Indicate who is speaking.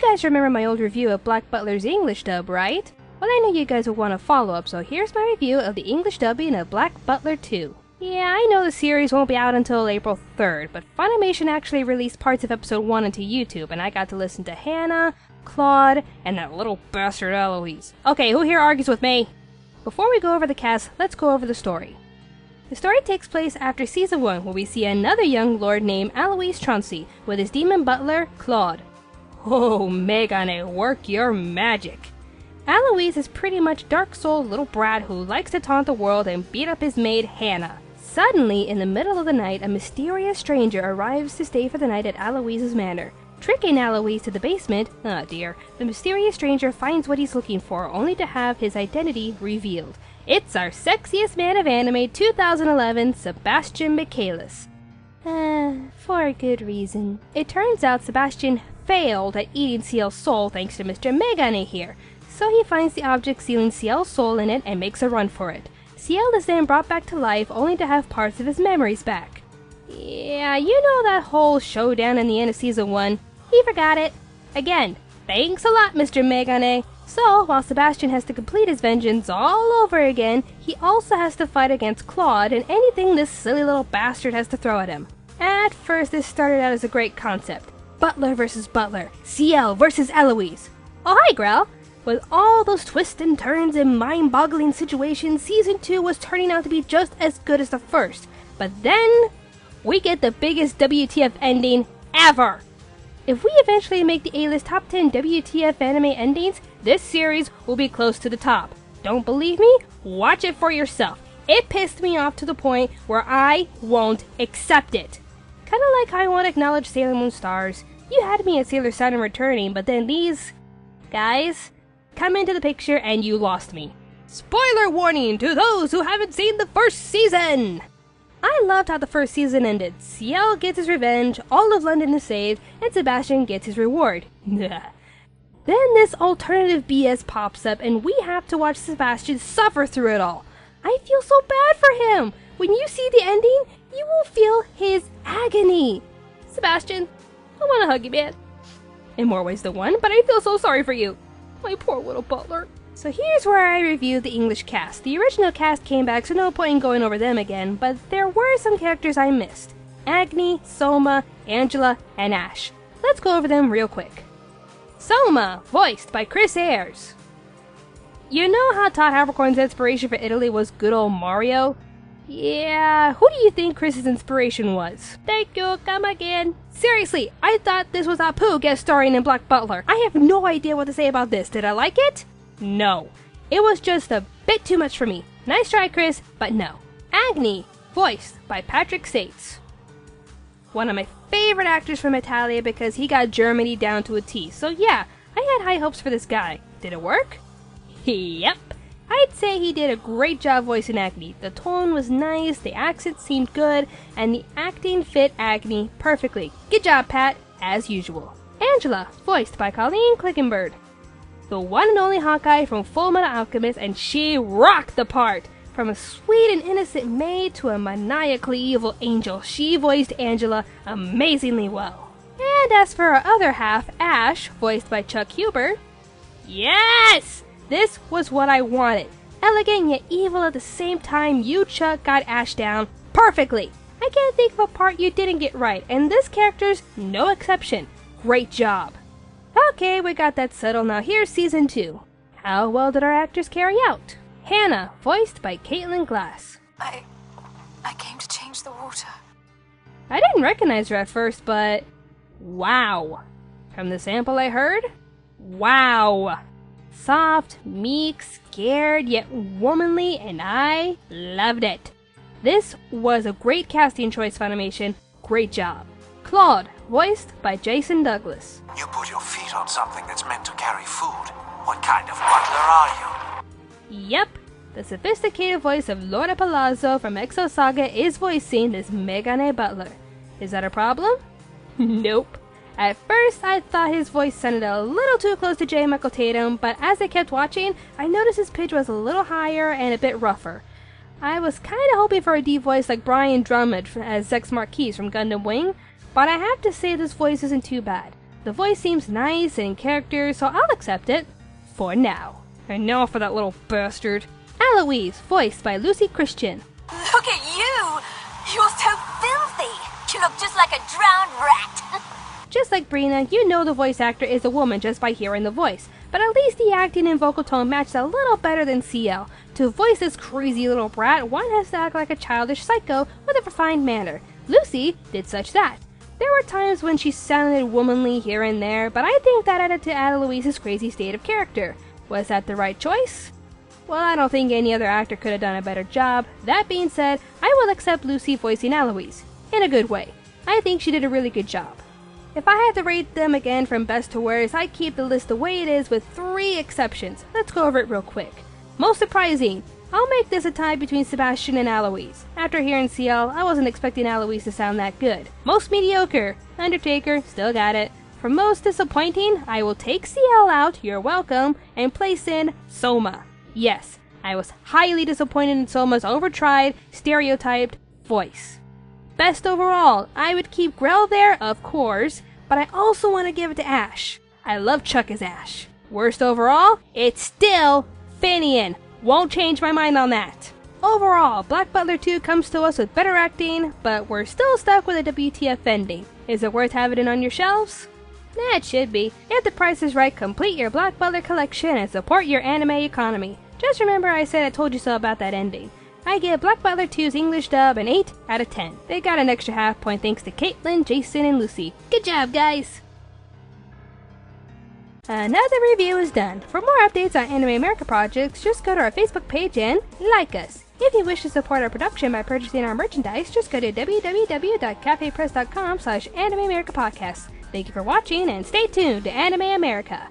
Speaker 1: guys remember my old review of Black Butler's English dub, right? Well, I know you guys will want a follow-up, so here's my review of the English dubbing of Black Butler 2. Yeah, I know the series won't be out until April 3rd, but Funimation actually released parts of episode 1 onto YouTube, and I got to listen to Hannah, Claude, and that little bastard Eloise. Okay, who here argues with me? Before we go over the cast, let's go over the story. The story takes place after Season 1, where we see another young lord named Alois Chauncey with his demon butler, Claude. Oh, Megane, work your magic! Alois is pretty much dark-souled little brat who likes to taunt the world and beat up his maid, Hannah. Suddenly, in the middle of the night, a mysterious stranger arrives to stay for the night at Alois's manor. Tricking Alois to the basement, oh dear, the mysterious stranger finds what he's looking for, only to have his identity revealed. It's our sexiest man of anime 2011, Sebastian Michaelis. For a good reason. It turns out Sebastian failed at eating Ciel's soul thanks to Mr. Megane here, so he finds the object sealing Ciel's soul in it and makes a run for it. Ciel is then brought back to life only to have parts of his memories back. Yeah, you know that whole showdown in the end of Season 1? He forgot it. Again, thanks a lot, Mr. Megane. So, while Sebastian has to complete his vengeance all over again, he also has to fight against Claude and anything this silly little bastard has to throw at him. At first, this started out as a great concept. Butler versus Butler, Ciel versus Eloise. Oh hi, Grell! With all those twists and turns and mind-boggling situations, Season 2 was turning out to be just as good as the first. But then, we get the biggest WTF ending ever! If we eventually make the A-list top 10 WTF anime endings, this series will be close to the top. Don't believe me? Watch it for yourself. It pissed me off to the point where I won't accept it. Kinda like I won't acknowledge Sailor Moon Stars. You had me at Sailor Saturn returning, but then these guys come into the picture and you lost me. Spoiler warning to those who haven't seen the first season! I loved how the first season ended. Ciel gets his revenge, all of London is saved, and Sebastian gets his reward. Then this alternative BS pops up and we have to watch Sebastian suffer through it all. I feel so bad for him! When you see the ending, you will feel his agony. Sebastian, I want to hug you, man. In more ways than one, but I feel so sorry for you. My poor little butler. So here's where I reviewed the English cast. The original cast came back, so no point in going over them again, but there were some characters I missed. Agni, Soma, Angela, and Ash. Let's go over them real quick. Soma, voiced by Chris Ayres. You know how Todd Havercorn's inspiration for Italy was good old Mario? Yeah, who do you think Chris's inspiration was? Thank you, come again. Seriously, I thought this was Apu guest starring in Black Butler. I have no idea what to say about this. Did I like it? No. It was just a bit too much for me. Nice try, Chris, but no. Agni, voiced by Patrick Sates. One of my favorite actors from Italia because he got Germany down to a T. So yeah, I had high hopes for this guy. Did it work? Yep. I'd say he did a great job voicing Agni. The tone was nice, the accent seemed good, and the acting fit Agni perfectly. Good job, Pat, as usual. Angela, voiced by Colleen Clickenberg. The one and only Hawkeye from Fullmetal Alchemist, and she rocked the part! From a sweet and innocent maid to a maniacally evil angel, she voiced Angela amazingly well. And as for our other half, Ash, voiced by Chuck Huber, yes! This was what I wanted. Elegant yet evil at the same time, you, Chuck, got Ash down perfectly. I can't think of a part you didn't get right, and this character's no exception. Great job. Okay, we got that settled. Now here's Season 2. How well did our actors carry out? Hannah, voiced by Caitlin Glass.
Speaker 2: I came to change the water.
Speaker 1: I didn't recognize her at first, but wow. From the sample I heard, wow. Soft, meek, scared, yet womanly, and I loved it. This was a great casting choice, Funimation. Great job. Claude, voiced by Jason Douglas.
Speaker 3: You put your feet on something that's meant to carry food. What kind of butler are you?
Speaker 1: Yep, the sophisticated voice of Laura Palazzo from Exo Saga is voicing this Megane Butler. Is that a problem? Nope. At first, I thought his voice sounded a little too close to J. Michael Tatum, but as I kept watching, I noticed his pitch was a little higher and a bit rougher. I was kinda hoping for a deep voice like Brian Drummond as Zex Marquise from Gundam Wing, but I have to say this voice isn't too bad. The voice seems nice and in character, so I'll accept it. For now. And now for that little bastard. Eloise, voiced by Lucy Christian.
Speaker 2: Look at you! You're so filthy! You look just like a drowned rat!
Speaker 1: Just like Brina, you know the voice actor is a woman just by hearing the voice, but at least the acting and vocal tone matched a little better than CL. To voice this crazy little brat, one has to act like a childish psycho with a refined manner. Lucy did such that. There were times when she sounded womanly here and there, but I think that added to Eloise's crazy state of character. Was that the right choice? Well, I don't think any other actor could have done a better job. That being said, I will accept Lucy voicing Eloise. In a good way. I think she did a really good job. If I had to rate them again from best to worst, I'd keep the list the way it is with 3 exceptions. Let's go over it real quick. Most surprising, I'll make this a tie between Sebastian and Eloise. After hearing CL, I wasn't expecting Eloise to sound that good. Most mediocre, Undertaker, still got it. For most disappointing, I will take CL out, you're welcome, and place in Soma. Yes, I was highly disappointed in Soma's overtried, stereotyped voice. Best overall, I would keep Grell there, of course, but I also want to give it to Ash. I love Chuck as Ash. Worst overall, it's still Finian. Won't change my mind on that. Overall, Black Butler 2 comes to us with better acting, but we're still stuck with a WTF ending. Is it worth having it on your shelves? Nah, it should be. If the price is right, complete your Black Butler collection and support your anime economy. Just remember I said I told you so about that ending. I give Black Butler 2's English dub an 8 out of 10. They got an extra half point thanks to Caitlin, Jason, and Lucy. Good job, guys! Another review is done. For more updates on Anime America projects, just go to our Facebook page and like us. If you wish to support our production by purchasing our merchandise, just go to www.cafepress.com/Anime America Podcast. Thank you for watching and stay tuned to Anime America.